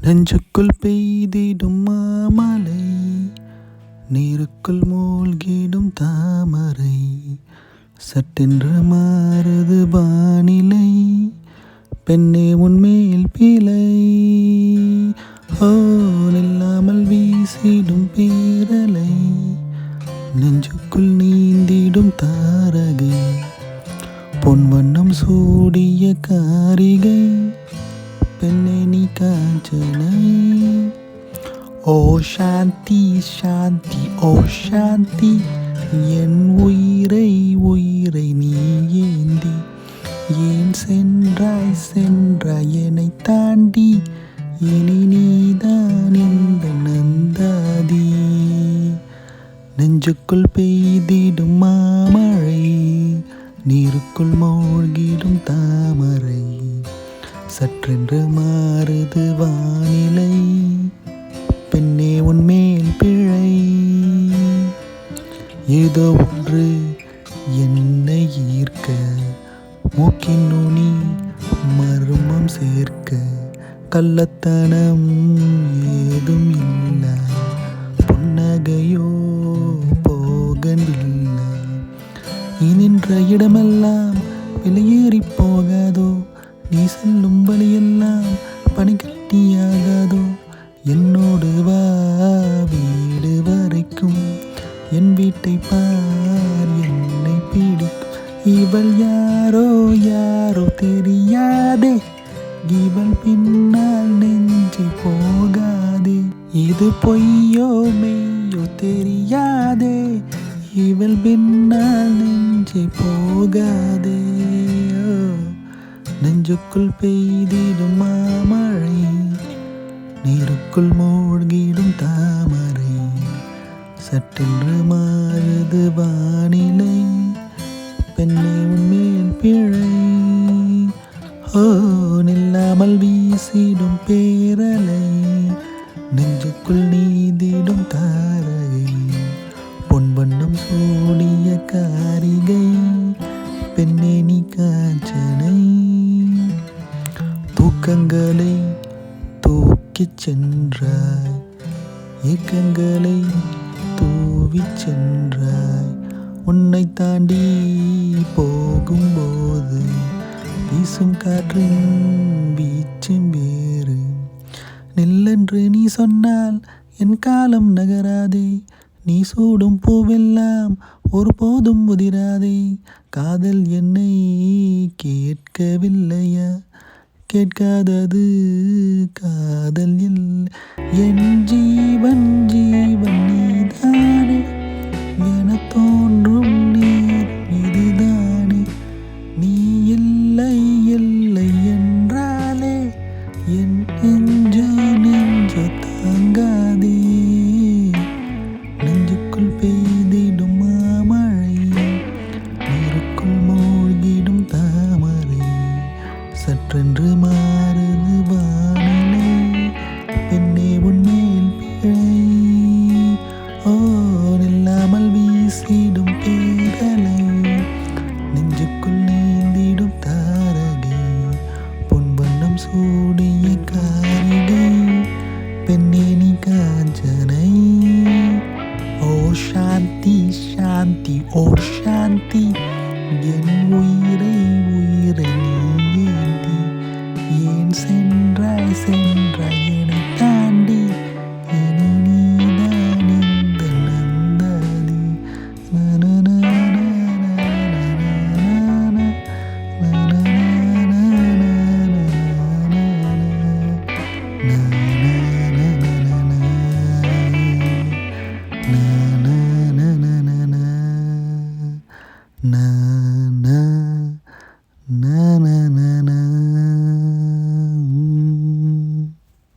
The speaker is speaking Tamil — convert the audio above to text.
நெஞ்சுக்குள் பெய்திடும் மாமலை, நீருக்குள் மூழ்கிடும் தாமரை, சட்டென்று மாறுது வானிலை, பெண்ணே உன்மேல் பிழை. ஓ, நில்லாமல் வீசிடும் பேரலை, நெஞ்சுக்குள் நீந்திடும் தாரகை, பொன் வண்ணம் சூடிய காரிகை, பெண்ணே நீ காஞ்சனை. ஓ சாந்தி சாந்தி ஓ சாந்தி, என் உயிரை உயிரை நீ ஏந்தி ஏன் சென்றாய் சென்றாய் என்னை தாண்டி, இனி நீதான் இந்த நந்தாதி. நெஞ்சுக்குள் பெய்திடும் மாமழை, நீருக்குள் மூழ்கிடும் தாமரை, சற்றென்று மாறுது வானிலை, பெண்ணே உன்மேல் பிழை. ஏதோ ஒன்று என்னை ஈர்க்க, மூக்கின் நுனி மர்மம் சேர்க்க, கள்ளத்தனம் ஏதும் இல்லை, புன்னகையோ போகவில்லை. நின்ற இடமெல்லாம் வெளியேறி போகாதோ, நீ செல்லும் வழியெல்லாம் பனிக்கட்டியாகாதோ. என்னோடு வா வீடு வரைக்கும், என் வீட்டை பார் என்னை பிடிக்கும். இவள் யாரோ யாரோ தெரியாதே, இவள் பின்னால் நெஞ்சு போகாதே. இது பொய்யோ மெய்யோ தெரியாதே, இவள் பின்னால் நெஞ்சு போகாதே. நெஞ்சுக்குள் பெய்திடும் மாமழை, நீருக்குள் மூழ்கிடும் தாமரை, சட்டென்று மாறுது வானிலை, பெண்ணே உன்மேல் பிழை. ஓ, நில்லாமல் வீசிடும் பேரலை, நெஞ்சுக்குள் நீந்திடும் தாரகை, பொன் வண்ணம் சூடிய காரிகை, பெண்ணே நீ காஞ்சனை. தூக்கங்களை தூக்கிச் சென்றாய், ஏக்கங்களை தூவிச் சென்றாய், உன்னை தாண்டி போகும்போது வீசும் காற்றின் வீச்சும் வேறு. நில்லென்று நீ சொன்னால் என் காலம் நகராதே, நீ சூடும் பூவெல்லாம் ஒருபோதும் உதிராதே. காதல் என்னை கேட்கவில்லையா, கேட்காதது காதல் இல்லை. என் ஜீவன் ஜீவன் நீதானே, என தோன்றும் நேரம் இதுதானே. நீ இல்லை இல்லை என்றாலே என் நெஞ்சு நெஞ்சு தாங்காதே. நெஞ்சுக்குள் பெய்திடும் மாமழை, நீருக்குள் மூழ்கிடும் தாமரை, சற்றென்று மாறுது வானிலை, பெண்ணே உன்மேல் பிழை. ஓ, நில்லாமல் வீசிடும் பேரலை, நெஞ்சுக்குள் நீந்திடும் தாரகை, பொன் வண்ணம் சூடிய காரிகை, பெண்ணே நீ காஞ்சனை. ஓ சாந்தி சாந்தி ஓ சாந்தி, என் உயிரை உயிரை நீ ஏந்தி ஏன் சென்றாய் சென்றாய் என்னை தாண்டி, இனி நீதான் இந்த நந்தாதி. Na